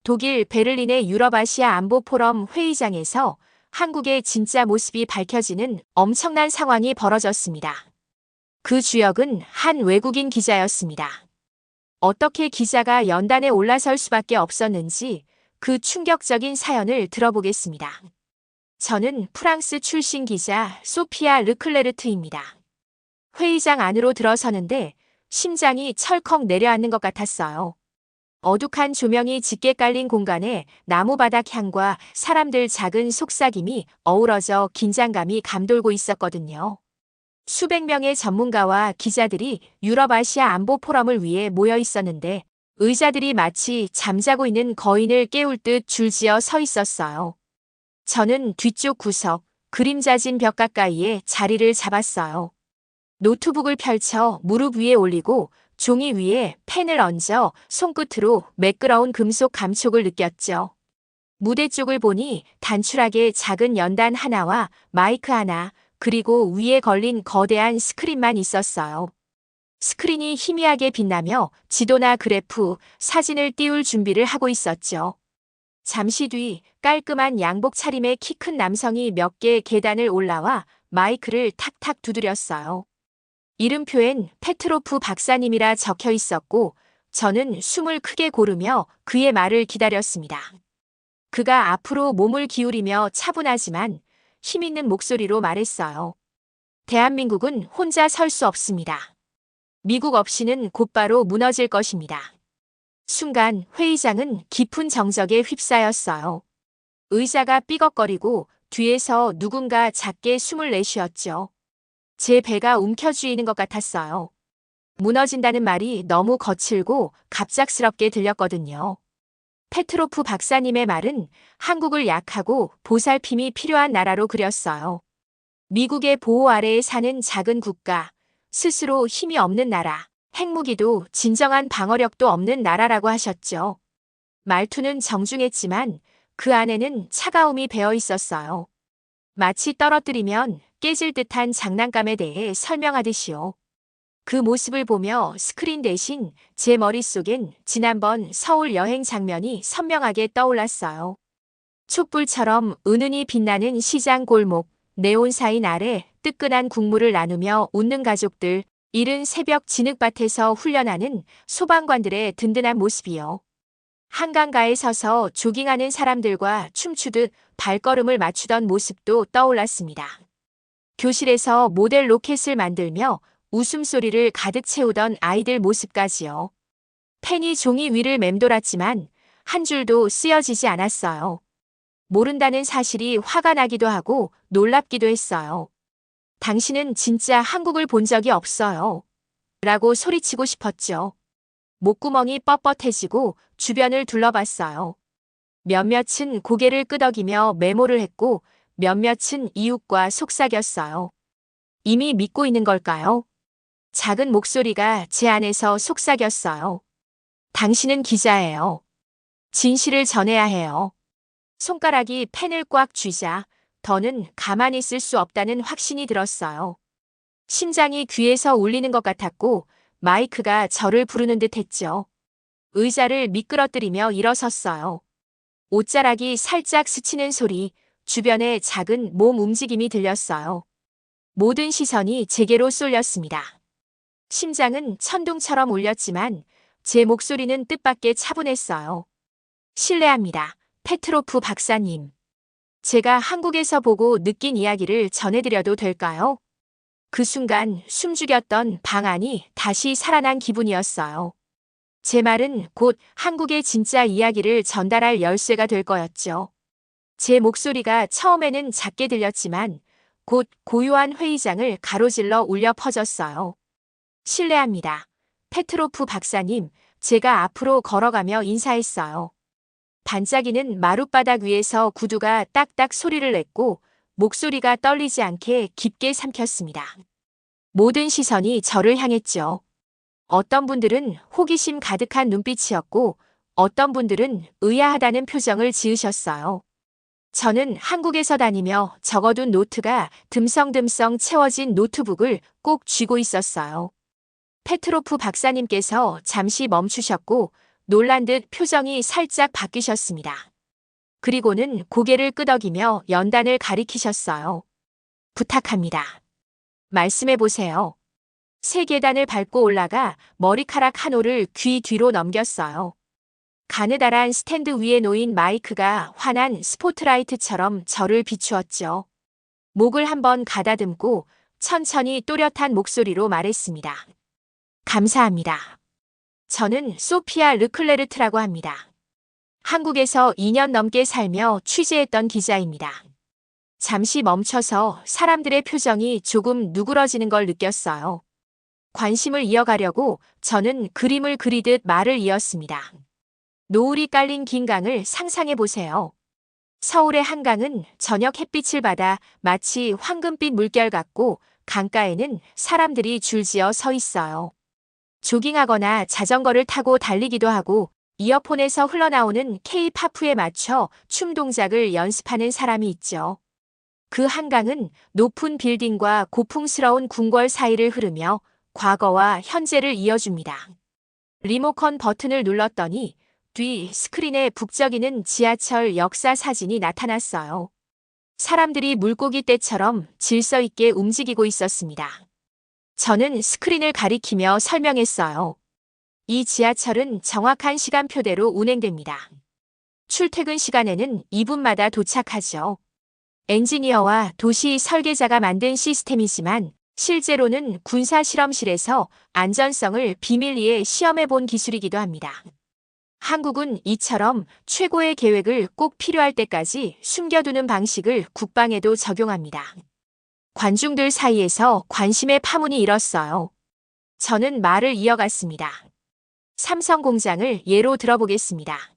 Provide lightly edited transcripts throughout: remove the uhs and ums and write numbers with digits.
독일 베를린의 유럽아시아 안보 포럼 회의장에서 한국의 진짜 모습이 밝혀지는 엄청난 상황이 벌어졌습니다. 그 주역은 한 외국인 기자였습니다. 어떻게 기자가 연단에 올라설 수밖에 없었는지 그 충격적인 사연을 들어보겠습니다. 저는 프랑스 출신 기자 소피아 르클레르트입니다. 회의장 안으로 들어서는데 심장이 철컥 내려앉는 것 같았어요. 어둑한 조명이 짙게 깔린 공간에 나무바닥 향과 사람들 작은 속삭임이 어우러져 긴장감이 감돌고 있었거든요. 수백 명의 전문가와 기자들이 유럽아시아 안보 포럼을 위해 모여 있었는데 의자들이 마치 잠자고 있는 거인을 깨울 듯 줄지어 서 있었어요. 저는 뒤쪽 구석, 그림자진 벽 가까이에 자리를 잡았어요. 노트북을 펼쳐 무릎 위에 올리고 종이 위에 펜을 얹어 손끝으로 매끄러운 금속 감촉을 느꼈죠. 무대 쪽을 보니 단출하게 작은 연단 하나와 마이크 하나, 그리고 위에 걸린 거대한 스크린만 있었어요. 스크린이 희미하게 빛나며 지도나 그래프, 사진을 띄울 준비를 하고 있었죠. 잠시 뒤 깔끔한 양복 차림의 키 큰 남성이 몇 개의 계단을 올라와 마이크를 탁탁 두드렸어요. 이름표엔 페트로프 박사님이라 적혀 있었고 저는 숨을 크게 고르며 그의 말을 기다렸습니다. 그가 앞으로 몸을 기울이며 차분하지만 힘있는 목소리로 말했어요. 대한민국은 혼자 설 수 없습니다. 미국 없이는 곧바로 무너질 것입니다. 순간 회의장은 깊은 정적에 휩싸였어요. 의자가 삐걱거리고 뒤에서 누군가 작게 숨을 내쉬었죠. 제 배가 움켜쥐이는 것 같았어요. 무너진다는 말이 너무 거칠고 갑작스럽게 들렸거든요. 페트로프 박사님의 말은 한국을 약하고 보살핌이 필요한 나라로 그렸어요. 미국의 보호 아래에 사는 작은 국가, 스스로 힘이 없는 나라, 핵무기도 진정한 방어력도 없는 나라라고 하셨죠. 말투는 정중했지만 그 안에는 차가움이 배어 있었어요. 마치 떨어뜨리면 깨질 듯한 장난감에 대해 설명하듯이요. 그 모습을 보며 스크린 대신 제 머릿속엔 지난번 서울 여행 장면이 선명하게 떠올랐어요. 촛불처럼 은은히 빛나는 시장 골목, 네온 사인 아래 뜨끈한 국물을 나누며 웃는 가족들, 이른 새벽 진흙밭에서 훈련하는 소방관들의 든든한 모습이요. 한강가에 서서 조깅하는 사람들과 춤추듯 발걸음을 맞추던 모습도 떠올랐습니다. 교실에서 모델 로켓을 만들며 웃음소리를 가득 채우던 아이들 모습까지요. 펜이 종이 위를 맴돌았지만 한 줄도 쓰여지지 않았어요. 모른다는 사실이 화가 나기도 하고 놀랍기도 했어요. 당신은 진짜 한국을 본 적이 없어요. 라고 소리치고 싶었죠. 목구멍이 뻣뻣해지고 주변을 둘러봤어요. 몇몇은 고개를 끄덕이며 메모를 했고 몇몇은 이웃과 속삭였어요. 이미 믿고 있는 걸까요? 작은 목소리가 제 안에서 속삭였어요. 당신은 기자예요. 진실을 전해야 해요. 손가락이 펜을 꽉 쥐자 더는 가만히 있을 수 없다는 확신이 들었어요. 심장이 귀에서 울리는 것 같았고 마이크가 저를 부르는 듯 했죠. 의자를 미끄러뜨리며 일어섰어요. 옷자락이 살짝 스치는 소리, 주변에 작은 몸 움직임이 들렸어요. 모든 시선이 제게로 쏠렸습니다. 심장은 천둥처럼 울렸지만 제 목소리는 뜻밖의 차분했어요. 실례합니다. 페트로프 박사님. 제가 한국에서 보고 느낀 이야기를 전해드려도 될까요? 그 순간 숨죽였던 방 안이 다시 살아난 기분이었어요. 제 말은 곧 한국의 진짜 이야기를 전달할 열쇠가 될 거였죠. 제 목소리가 처음에는 작게 들렸지만 곧 고요한 회의장을 가로질러 울려 퍼졌어요. 실례합니다. 페트로프 박사님, 제가 앞으로 걸어가며 인사했어요. 반짝이는 마룻바닥 위에서 구두가 딱딱 소리를 냈고 목소리가 떨리지 않게 깊게 삼켰습니다. 모든 시선이 저를 향했죠. 어떤 분들은 호기심 가득한 눈빛이었고 어떤 분들은 의아하다는 표정을 지으셨어요. 저는 한국에서 다니며 적어둔 노트가 듬성듬성 채워진 노트북을 꼭 쥐고 있었어요. 페트로프 박사님께서 잠시 멈추셨고 놀란 듯 표정이 살짝 바뀌셨습니다. 그리고는 고개를 끄덕이며 연단을 가리키셨어요. 부탁합니다. 말씀해 보세요. 세 계단을 밟고 올라가 머리카락 한 올을 귀 뒤로 넘겼어요. 가느다란 스탠드 위에 놓인 마이크가 환한 스포트라이트처럼 저를 비추었죠. 목을 한번 가다듬고 천천히 또렷한 목소리로 말했습니다. 감사합니다. 저는 소피아 르클레르트라고 합니다. 한국에서 2년 넘게 살며 취재했던 기자입니다. 잠시 멈춰서 사람들의 표정이 조금 누그러지는 걸 느꼈어요. 관심을 이어가려고 저는 그림을 그리듯 말을 이었습니다. 노을이 깔린 긴 강을 상상해 보세요. 서울의 한강은 저녁 햇빛을 받아 마치 황금빛 물결 같고 강가에는 사람들이 줄지어 서 있어요. 조깅하거나 자전거를 타고 달리기도 하고 이어폰에서 흘러나오는 K-팝에 맞춰 춤 동작을 연습하는 사람이 있죠. 그 한강은 높은 빌딩과 고풍스러운 궁궐 사이를 흐르며 과거와 현재를 이어줍니다. 리모컨 버튼을 눌렀더니 뒤 스크린에 북적이는 지하철 역사 사진이 나타났어요. 사람들이 물고기 떼처럼 질서 있게 움직이고 있었습니다. 저는 스크린을 가리키며 설명했어요. 이 지하철은 정확한 시간표대로 운행됩니다. 출퇴근 시간에는 2분마다 도착하죠. 엔지니어와 도시 설계자가 만든 시스템이지만 실제로는 군사 실험실에서 안전성을 비밀리에 시험해 본 기술이기도 합니다. 한국은 이처럼 최고의 계획을 꼭 필요할 때까지 숨겨두는 방식을 국방에도 적용합니다. 관중들 사이에서 관심의 파문이 일었어요. 저는 말을 이어갔습니다. 삼성 공장을 예로 들어보겠습니다.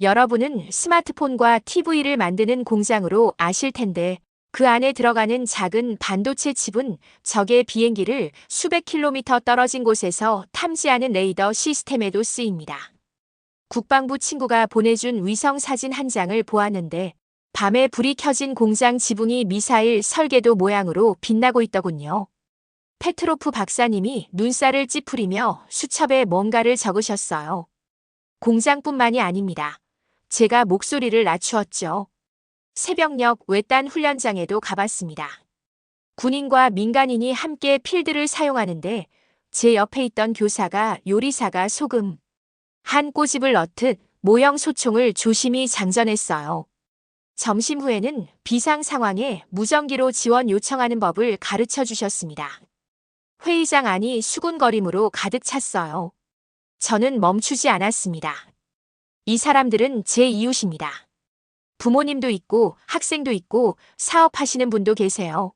여러분은 스마트폰과 TV를 만드는 공장으로 아실 텐데 그 안에 들어가는 작은 반도체 칩은 적의 비행기를 수백 킬로미터 떨어진 곳에서 탐지하는 레이더 시스템에도 쓰입니다. 국방부 친구가 보내준 위성 사진 한 장을 보았는데 밤에 불이 켜진 공장 지붕이 미사일 설계도 모양으로 빛나고 있더군요. 페트로프 박사님이 눈살을 찌푸리며 수첩에 뭔가를 적으셨어요. 공장뿐만이 아닙니다. 제가 목소리를 낮추었죠. 새벽녘 외딴 훈련장에도 가봤습니다. 군인과 민간인이 함께 필드를 사용하는데 제 옆에 있던 교사가 요리사가 소금 한 꼬집을 넣듯 모형 소총을 조심히 장전했어요. 점심 후에는 비상 상황에 무전기로 지원 요청하는 법을 가르쳐 주셨습니다. 회의장 안이 수군거림으로 가득 찼어요. 저는 멈추지 않았습니다. 이 사람들은 제 이웃입니다. 부모님도 있고 학생도 있고 사업하시는 분도 계세요.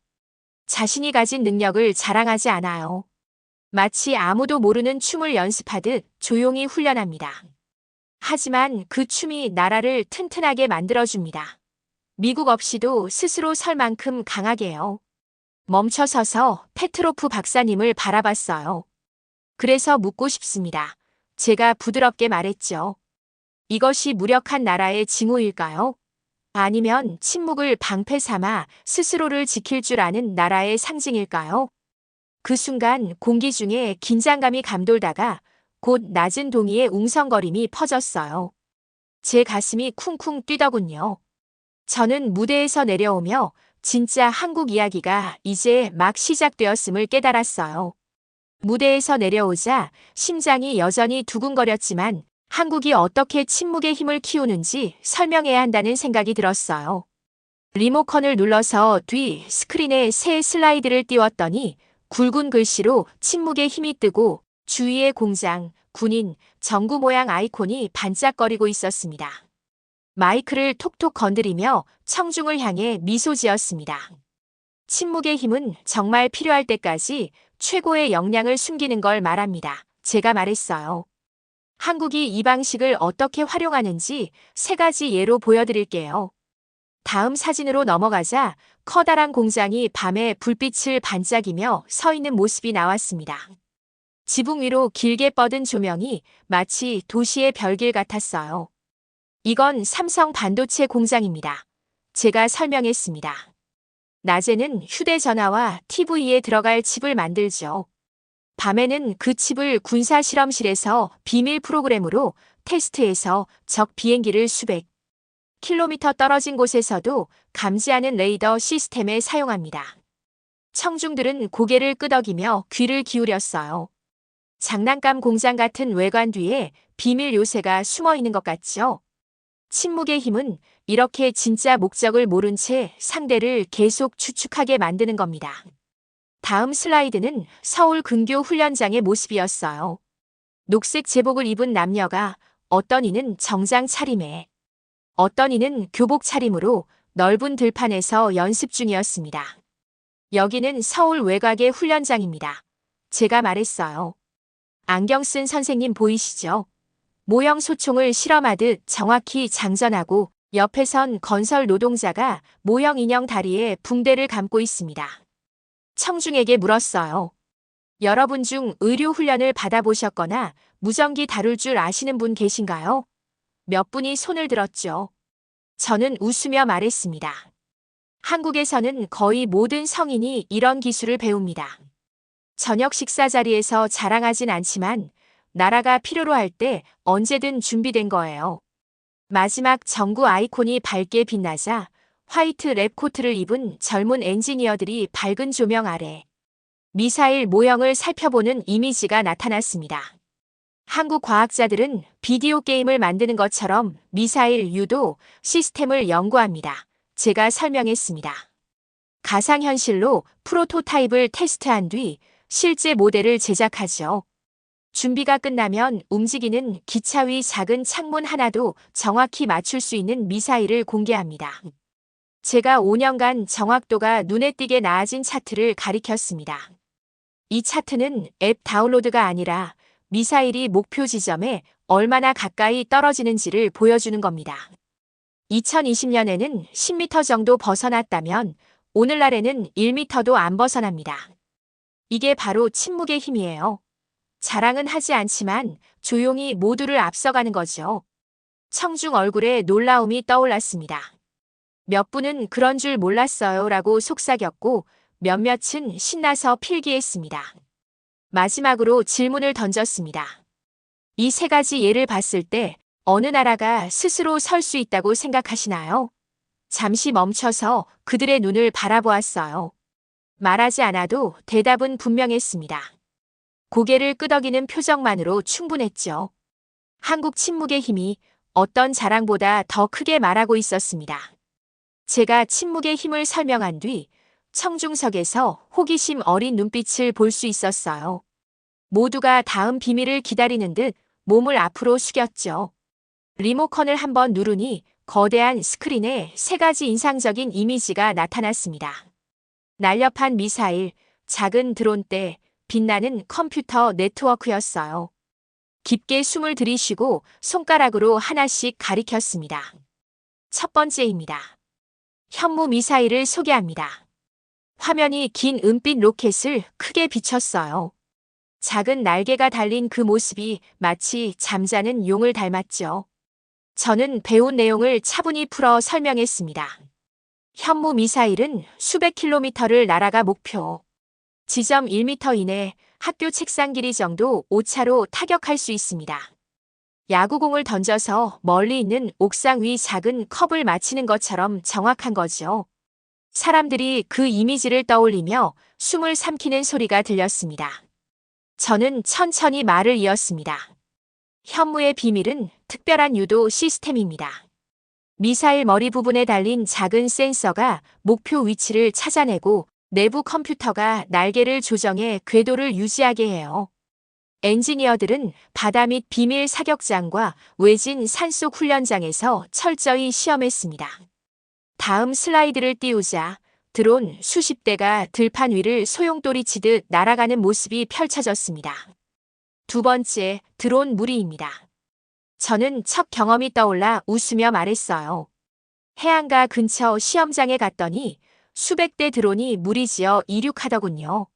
자신이 가진 능력을 자랑하지 않아요. 마치 아무도 모르는 춤을 연습하듯 조용히 훈련합니다. 하지만 그 춤이 나라를 튼튼하게 만들어줍니다. 미국 없이도 스스로 설 만큼 강하게요. 멈춰서서 페트로프 박사님을 바라봤어요. 그래서 묻고 싶습니다. 제가 부드럽게 말했죠. 이것이 무력한 나라의 징후일까요? 아니면 침묵을 방패 삼아 스스로를 지킬 줄 아는 나라의 상징일까요? 그 순간 공기 중에 긴장감이 감돌다가 곧 낮은 동이의 웅성거림이 퍼졌어요. 제 가슴이 쿵쿵 뛰더군요. 저는 무대에서 내려오며 진짜 한국 이야기가 이제 막 시작되었음을 깨달았어요. 무대에서 내려오자 심장이 여전히 두근거렸지만 한국이 어떻게 침묵의 힘을 키우는지 설명해야 한다는 생각이 들었어요. 리모컨을 눌러서 뒤 스크린에 새 슬라이드를 띄웠더니 굵은 글씨로 침묵의 힘이 뜨고 주위에 공장, 군인, 전구 모양 아이콘이 반짝거리고 있었습니다. 마이크를 톡톡 건드리며 청중을 향해 미소 지었습니다. 침묵의 힘은 정말 필요할 때까지 최고의 역량을 숨기는 걸 말합니다. 제가 말했어요. 한국이 이 방식을 어떻게 활용하는지 3가지 예로 보여드릴게요. 다음 사진으로 넘어가자 커다란 공장이 밤에 불빛을 반짝이며 서 있는 모습이 나왔습니다. 지붕 위로 길게 뻗은 조명이 마치 도시의 별길 같았어요. 이건 삼성 반도체 공장입니다. 제가 설명했습니다. 낮에는 휴대전화와 TV에 들어갈 칩을 만들죠. 밤에는 그 칩을 군사 실험실에서 비밀 프로그램으로 테스트에서 적 비행기를 수백 킬로미터 떨어진 곳에서도 감지하는 레이더 시스템에 사용합니다. 청중들은 고개를 끄덕이며 귀를 기울였어요. 장난감 공장 같은 외관 뒤에 비밀 요새가 숨어 있는 것 같죠? 침묵의 힘은 이렇게 진짜 목적을 모른 채 상대를 계속 추측하게 만드는 겁니다. 다음 슬라이드는 서울 근교 훈련장의 모습이었어요. 녹색 제복을 입은 남녀가 어떤 이는 정장 차림에, 어떤 이는 교복 차림으로 넓은 들판에서 연습 중이었습니다. 여기는 서울 외곽의 훈련장입니다. 제가 말했어요. 안경 쓴 선생님 보이시죠? 모형 소총을 실험하듯 정확히 장전하고 옆에선 건설 노동자가 모형 인형 다리에 붕대를 감고 있습니다. 청중에게 물었어요. 여러분 중 의료 훈련을 받아보셨거나 무전기 다룰 줄 아시는 분 계신가요? 몇 분이 손을 들었죠. 저는 웃으며 말했습니다. 한국에서는 거의 모든 성인이 이런 기술을 배웁니다. 저녁 식사 자리에서 자랑하진 않지만 나라가 필요로 할 때 언제든 준비된 거예요. 마지막 전구 아이콘이 밝게 빛나자 화이트 랩 코트를 입은 젊은 엔지니어들이 밝은 조명 아래 미사일 모형을 살펴보는 이미지가 나타났습니다. 한국 과학자들은 비디오 게임을 만드는 것처럼 미사일 유도 시스템을 연구합니다. 제가 설명했습니다. 가상현실로 프로토타입을 테스트한 뒤 실제 모델을 제작하죠. 준비가 끝나면 움직이는 기차 위 작은 창문 하나도 정확히 맞출 수 있는 미사일을 공개합니다. 제가 5년간 정확도가 눈에 띄게 나아진 차트를 가리켰습니다. 이 차트는 앱 다운로드가 아니라 미사일이 목표 지점에 얼마나 가까이 떨어지는지를 보여주는 겁니다. 2020년에는 10m 정도 벗어났다면 오늘날에는 1m도 안 벗어납니다. 이게 바로 침묵의 힘이에요. 자랑은 하지 않지만 조용히 모두를 앞서가는 거죠. 청중 얼굴에 놀라움이 떠올랐습니다. 몇 분은 그런 줄 몰랐어요 라고 속삭였고 몇몇은 신나서 필기했습니다. 마지막으로 질문을 던졌습니다. 이 세 가지 예를 봤을 때 어느 나라가 스스로 설 수 있다고 생각하시나요? 잠시 멈춰서 그들의 눈을 바라보았어요. 말하지 않아도 대답은 분명했습니다. 고개를 끄덕이는 표정만으로 충분했죠. 한국 침묵의 힘이 어떤 자랑보다 더 크게 말하고 있었습니다. 제가 침묵의 힘을 설명한 뒤 청중석에서 호기심 어린 눈빛을 볼 수 있었어요. 모두가 다음 비밀을 기다리는 듯 몸을 앞으로 숙였죠. 리모컨을 한번 누르니 거대한 스크린에 세 가지 인상적인 이미지가 나타났습니다. 날렵한 미사일, 작은 드론대, 빛나는 컴퓨터 네트워크였어요. 깊게 숨을 들이쉬고 손가락으로 하나씩 가리켰습니다. 첫 번째입니다. 현무 미사일을 소개합니다. 화면이 긴 은빛 로켓을 크게 비췄어요. 작은 날개가 달린 그 모습이 마치 잠자는 용을 닮았죠. 저는 배운 내용을 차분히 풀어 설명했습니다. 현무 미사일은 수백 킬로미터를 날아가 목표 지점 1m 이내 학교 책상 길이 정도 오차로 타격할 수 있습니다. 야구공을 던져서 멀리 있는 옥상 위 작은 컵을 맞히는 것처럼 정확한 거죠. 사람들이 그 이미지를 떠올리며 숨을 삼키는 소리가 들렸습니다. 저는 천천히 말을 이었습니다. 현무의 비밀은 특별한 유도 시스템입니다. 미사일 머리 부분에 달린 작은 센서가 목표 위치를 찾아내고 내부 컴퓨터가 날개를 조정해 궤도를 유지하게 해요. 엔지니어들은 바다 및 비밀 사격장과 외진 산속 훈련장에서 철저히 시험했습니다. 다음 슬라이드를 띄우자 드론 수십 대가 들판 위를 소용돌이 치듯 날아가는 모습이 펼쳐졌습니다. 두 번째, 드론 무리입니다. 저는 첫 경험이 떠올라 웃으며 말했어요. 해안가 근처 시험장에 갔더니 수백 대 드론이 무리지어 이륙하더군요.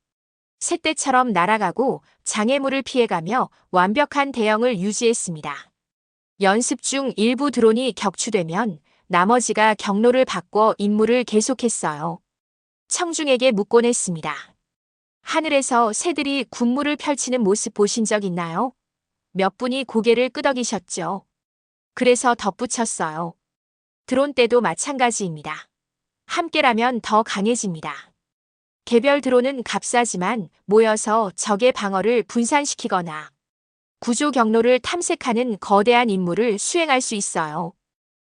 새떼처럼 날아가고 장애물을 피해가며 완벽한 대형을 유지했습니다. 연습 중 일부 드론이 격추되면 나머지가 경로를 바꿔 임무를 계속했어요. 청중에게 묻곤 했습니다. 하늘에서 새들이 군무를 펼치는 모습 보신 적 있나요? 몇 분이 고개를 끄덕이셨죠. 그래서 덧붙였어요. 드론 때도 마찬가지입니다. 함께라면 더 강해집니다. 개별 드론은 값싸지만 모여서 적의 방어를 분산시키거나 구조 경로를 탐색하는 거대한 임무를 수행할 수 있어요.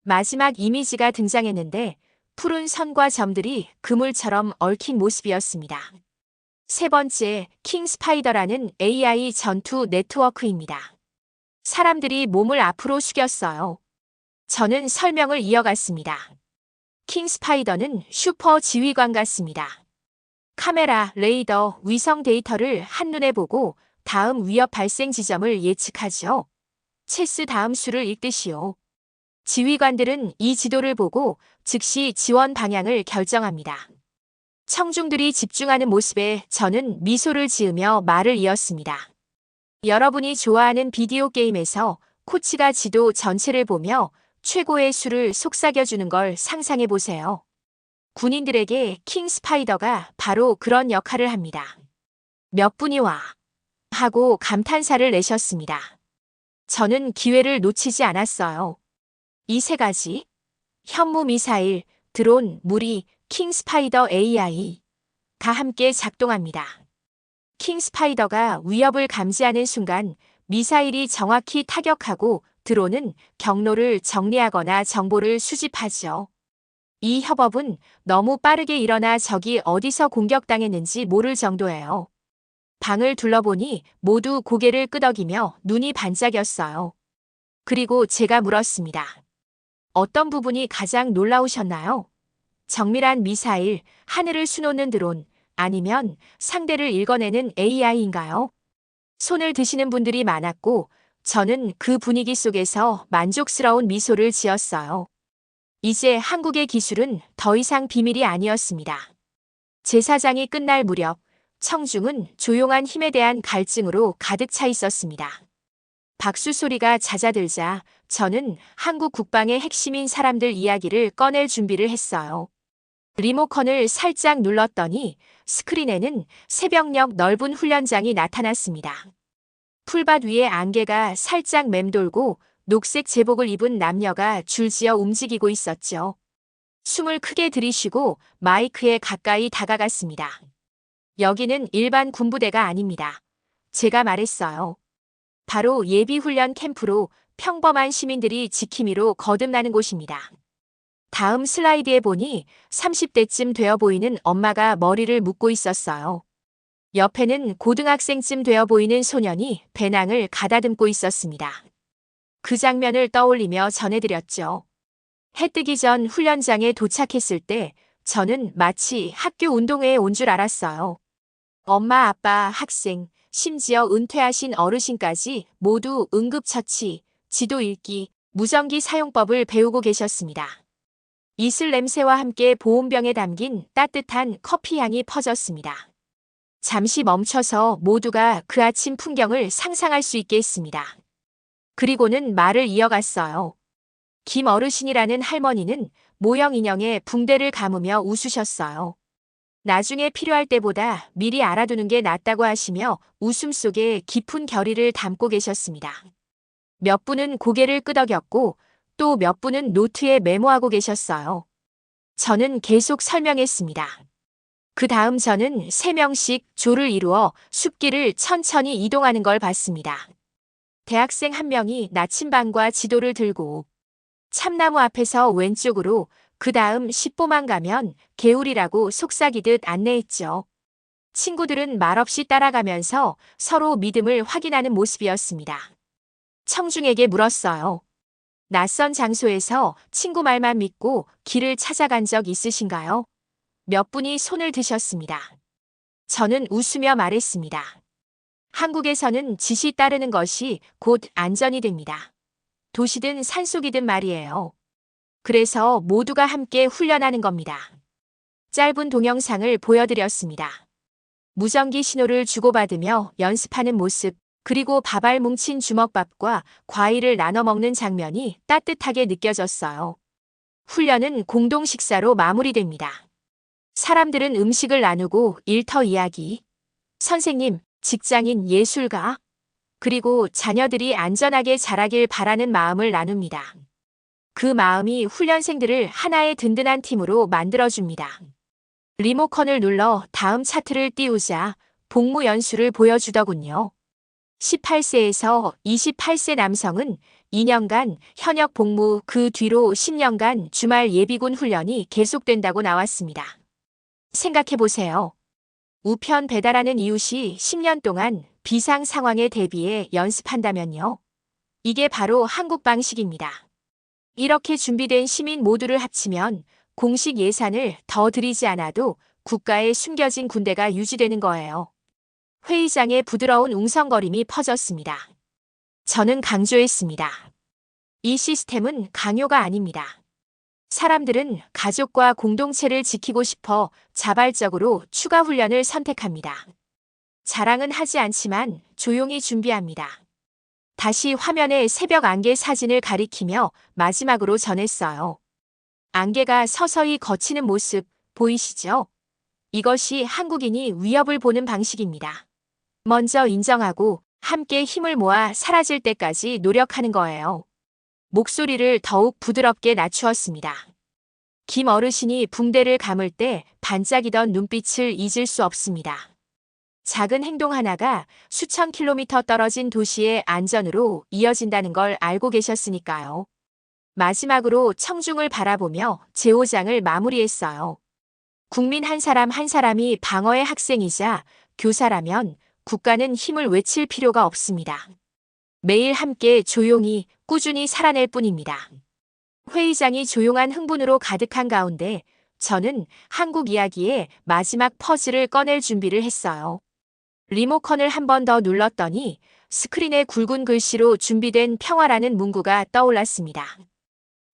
마지막 이미지가 등장했는데 푸른 선과 점들이 그물처럼 얽힌 모습이었습니다. 세 번째, 킹스파이더라는 AI 전투 네트워크입니다. 사람들이 몸을 앞으로 숙였어요. 저는 설명을 이어갔습니다. 킹스파이더는 슈퍼 지휘관 같습니다. 카메라, 레이더, 위성 데이터를 한눈에 보고 다음 위협 발생 지점을 예측하죠. 체스 다음 수를 읽듯이요. 지휘관들은 이 지도를 보고 즉시 지원 방향을 결정합니다. 청중들이 집중하는 모습에 저는 미소를 지으며 말을 이었습니다. 여러분이 좋아하는 비디오 게임에서 코치가 지도 전체를 보며 최고의 수를 속삭여주는 걸 상상해 보세요. 군인들에게 킹스파이더가 바로 그런 역할을 합니다. 몇 분이 와 하고 감탄사를 내셨습니다. 저는 기회를 놓치지 않았어요. 이 세 가지, 현무 미사일, 드론, 무리, 킹스파이더 AI 다 함께 작동합니다. 킹스파이더가 위협을 감지하는 순간 미사일이 정확히 타격하고 드론은 경로를 정리하거나 정보를 수집하죠. 이 협업은 너무 빠르게 일어나 적이 어디서 공격당했는지 모를 정도예요. 방을 둘러보니 모두 고개를 끄덕이며 눈이 반짝였어요. 그리고 제가 물었습니다. 어떤 부분이 가장 놀라우셨나요? 정밀한 미사일, 하늘을 수놓는 드론, 아니면 상대를 읽어내는 AI인가요? 손을 드시는 분들이 많았고 저는 그 분위기 속에서 만족스러운 미소를 지었어요. 이제 한국의 기술은 더 이상 비밀이 아니었습니다. 제사장이 끝날 무렵 청중은 조용한 힘에 대한 갈증으로 가득 차 있었습니다. 박수 소리가 잦아들자 저는 한국 국방의 핵심인 사람들 이야기를 꺼낼 준비를 했어요. 리모컨을 살짝 눌렀더니 스크린에는 새벽녘 넓은 훈련장이 나타났습니다. 풀밭 위에 안개가 살짝 맴돌고 녹색 제복을 입은 남녀가 줄지어 움직이고 있었죠. 숨을 크게 들이쉬고 마이크에 가까이 다가갔습니다. 여기는 일반 군부대가 아닙니다. 제가 말했어요. 바로 예비훈련 캠프로 평범한 시민들이 지킴이로 거듭나는 곳입니다. 다음 슬라이드에 보니 30대쯤 되어 보이는 엄마가 머리를 묶고 있었어요. 옆에는 고등학생쯤 되어 보이는 소년이 배낭을 가다듬고 있었습니다. 그 장면을 떠올리며 전해드렸죠. 해 뜨기 전 훈련장에 도착했을 때 저는 마치 학교 운동회에 온 줄 알았어요. 엄마, 아빠, 학생, 심지어 은퇴하신 어르신까지 모두 응급처치, 지도 읽기, 무전기 사용법을 배우고 계셨습니다. 이슬 냄새와 함께 보온병에 담긴 따뜻한 커피 향이 퍼졌습니다. 잠시 멈춰서 모두가 그 아침 풍경을 상상할 수 있게 했습니다. 그리고는 말을 이어갔어요. 김 어르신이라는 할머니는 모형 인형에 붕대를 감으며 웃으셨어요. 나중에 필요할 때보다 미리 알아두는 게 낫다고 하시며 웃음 속에 깊은 결의를 담고 계셨습니다. 몇 분은 고개를 끄덕였고 또 몇 분은 노트에 메모하고 계셨어요. 저는 계속 설명했습니다. 그 다음 저는 3명씩 조를 이루어 숲길을 천천히 이동하는 걸 봤습니다. 대학생 한 명이 나침반과 지도를 들고 참나무 앞에서 왼쪽으로 그 다음 10보만 가면 개울이라고 속삭이듯 안내했죠. 친구들은 말없이 따라가면서 서로 믿음을 확인하는 모습이었습니다. 청중에게 물었어요. 낯선 장소에서 친구 말만 믿고 길을 찾아간 적 있으신가요? 몇 분이 손을 드셨습니다. 저는 웃으며 말했습니다. 한국에서는 지시 따르는 것이 곧 안전이 됩니다. 도시든 산속이든 말이에요. 그래서 모두가 함께 훈련하는 겁니다. 짧은 동영상을 보여드렸습니다. 무전기 신호를 주고받으며 연습하는 모습, 그리고 밥알 뭉친 주먹밥과 과일을 나눠 먹는 장면이 따뜻하게 느껴졌어요. 훈련은 공동 식사로 마무리됩니다. 사람들은 음식을 나누고 일터 이야기. 선생님, 직장인, 예술가. 그리고 자녀들이 안전하게 자라길 바라는 마음을 나눕니다. 그 마음이 훈련생들을 하나의 든든한 팀으로 만들어줍니다. 리모컨을 눌러 다음 차트를 띄우자 복무 연수를 보여주더군요. 18세에서 28세 남성은 2년간 현역 복무, 그 뒤로 10년간 주말 예비군 훈련이 계속된다고 나왔습니다. 생각해보세요. 우편 배달하는 이웃이 10년 동안 비상 상황에 대비해 연습한다면요. 이게 바로 한국 방식입니다. 이렇게 준비된 시민 모두를 합치면 공식 예산을 더 들이지 않아도 국가에 숨겨진 군대가 유지되는 거예요. 회의장에 부드러운 웅성거림이 퍼졌습니다. 저는 강조했습니다. 이 시스템은 강요가 아닙니다. 사람들은 가족과 공동체를 지키고 싶어 자발적으로 추가 훈련을 선택합니다. 자랑은 하지 않지만 조용히 준비합니다. 다시 화면에 새벽 안개 사진을 가리키며 마지막으로 전했어요. 안개가 서서히 걷히는 모습 보이시죠? 이것이 한국인이 위협을 보는 방식입니다. 먼저 인정하고 함께 힘을 모아 사라질 때까지 노력하는 거예요. 목소리를 더욱 부드럽게 낮추었습니다. 김 어르신이 붕대를 감을 때 반짝이던 눈빛을 잊을 수 없습니다. 작은 행동 하나가 수천 킬로미터 떨어진 도시의 안전으로 이어진다는 걸 알고 계셨으니까요. 마지막으로 청중을 바라보며 제5장을 마무리했어요. 국민 한 사람 한 사람이 방어의 학생이자 교사라면 국가는 힘을 외칠 필요가 없습니다. 매일 함께 조용히 꾸준히 살아낼 뿐입니다. 회의장이 조용한 흥분으로 가득한 가운데 저는 한국 이야기의 마지막 퍼즐을 꺼낼 준비를 했어요. 리모컨을 한 번 더 눌렀더니 스크린에 굵은 글씨로 준비된 평화라는 문구가 떠올랐습니다.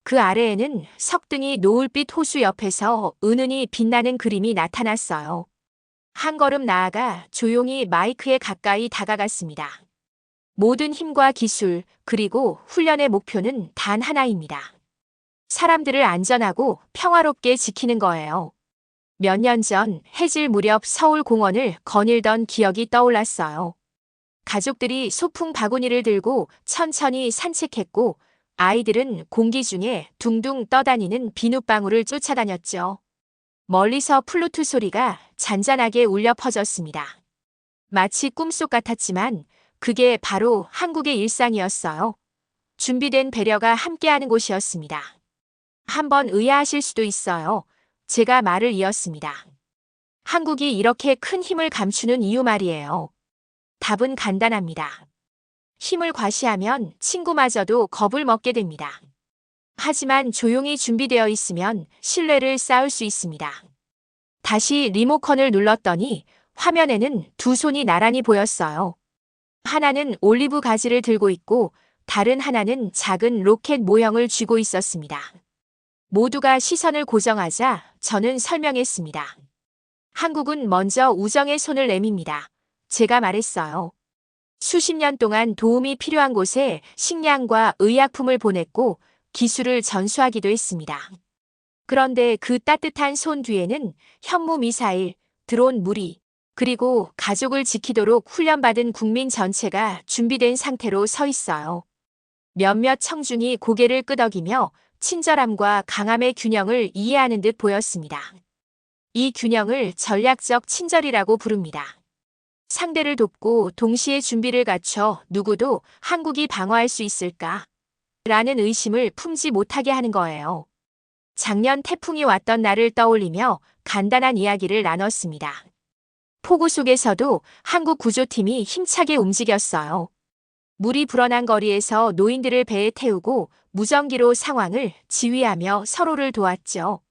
그 아래에는 석등이 노을빛 호수 옆에서 은은히 빛나는 그림이 나타났어요. 한 걸음 나아가 조용히 마이크에 가까이 다가갔습니다. 모든 힘과 기술, 그리고 훈련의 목표는 단 하나입니다. 사람들을 안전하고 평화롭게 지키는 거예요. 몇 년 전 해질 무렵 서울 공원을 거닐던 기억이 떠올랐어요. 가족들이 소풍 바구니를 들고 천천히 산책했고 아이들은 공기 중에 둥둥 떠다니는 비눗방울을 쫓아다녔죠. 멀리서 플루트 소리가 잔잔하게 울려 퍼졌습니다. 마치 꿈속 같았지만 그게 바로 한국의 일상이었어요. 준비된 배려가 함께하는 곳이었습니다. 한번 의아하실 수도 있어요. 제가 말을 이었습니다. 한국이 이렇게 큰 힘을 감추는 이유 말이에요. 답은 간단합니다. 힘을 과시하면 친구마저도 겁을 먹게 됩니다. 하지만 조용히 준비되어 있으면 신뢰를 쌓을 수 있습니다. 다시 리모컨을 눌렀더니 화면에는 두 손이 나란히 보였어요. 하나는 올리브 가지를 들고 있고 다른 하나는 작은 로켓 모형을 쥐고 있었습니다. 모두가 시선을 고정하자 저는 설명했습니다. 한국은 먼저 우정의 손을 내밉니다. 제가 말했어요. 수십 년 동안 도움이 필요한 곳에 식량과 의약품을 보냈고 기술을 전수하기도 했습니다. 그런데 그 따뜻한 손 뒤에는 현무 미사일, 드론 무리, 그리고 가족을 지키도록 훈련받은 국민 전체가 준비된 상태로 서 있어요. 몇몇 청중이 고개를 끄덕이며 친절함과 강함의 균형을 이해하는 듯 보였습니다. 이 균형을 전략적 친절이라고 부릅니다. 상대를 돕고 동시에 준비를 갖춰 누구도 한국이 방어할 수 있을까? 라는 의심을 품지 못하게 하는 거예요. 작년 태풍이 왔던 날을 떠올리며 간단한 이야기를 나눴습니다. 폭우 속에서도 한국 구조팀이 힘차게 움직였어요. 물이 불어난 거리에서 노인들을 배에 태우고 무전기로 상황을 지휘하며 서로를 도왔죠.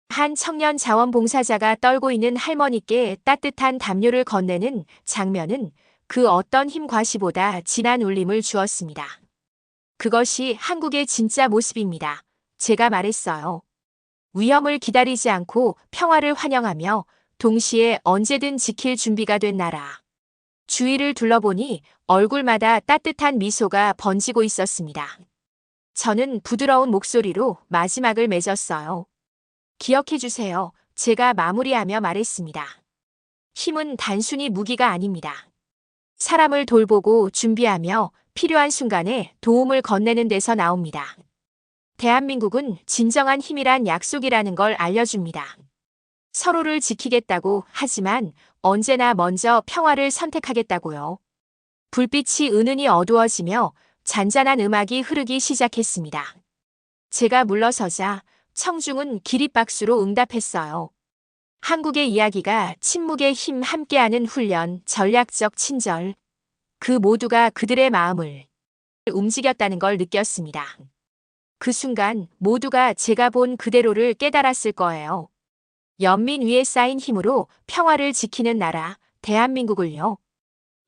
한 청년 자원봉사자가 떨고 있는 할머니께 따뜻한 담요를 건네는 장면은 그 어떤 힘 과시보다 진한 울림을 주었습니다. 그것이 한국의 진짜 모습입니다. 제가 말했어요. 위험을 기다리지 않고 평화를 환영하며 동시에 언제든 지킬 준비가 된 나라. 주위를 둘러보니 얼굴마다 따뜻한 미소가 번지고 있었습니다. 저는 부드러운 목소리로 마지막을 맺었어요. 기억해 주세요. 제가 마무리하며 말했습니다. 힘은 단순히 무기가 아닙니다. 사람을 돌보고 준비하며 필요한 순간에 도움을 건네는 데서 나옵니다. 대한민국은 진정한 힘이란 약속이라는 걸 알려줍니다. 서로를 지키겠다고 하지만 언제나 먼저 평화를 선택하겠다고요. 불빛이 은은히 어두워지며 잔잔한 음악이 흐르기 시작했습니다. 제가 물러서자 청중은 기립박수로 응답했어요. 한국의 이야기가 침묵의 힘 함께하는 훈련, 전략적 친절. 그 모두가 그들의 마음을 움직였다는 걸 느꼈습니다. 그 순간 모두가 제가 본 그대로를 깨달았을 거예요. 연민 위에 쌓인 힘으로 평화를 지키는 나라, 대한민국을요.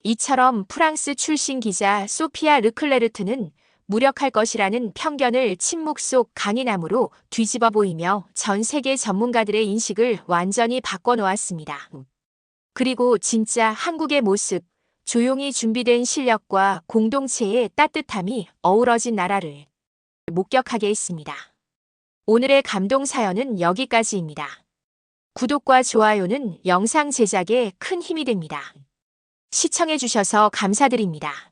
이처럼 프랑스 출신 기자 소피아 르클레르트는 무력할 것이라는 편견을 침묵 속 강인함으로 뒤집어 보이며 전 세계 전문가들의 인식을 완전히 바꿔놓았습니다. 그리고 진짜 한국의 모습, 조용히 준비된 실력과 공동체의 따뜻함이 어우러진 나라를 목격하게 했습니다. 오늘의 감동 사연은 여기까지입니다. 구독과 좋아요는 영상 제작에 큰 힘이 됩니다. 시청해주셔서 감사드립니다.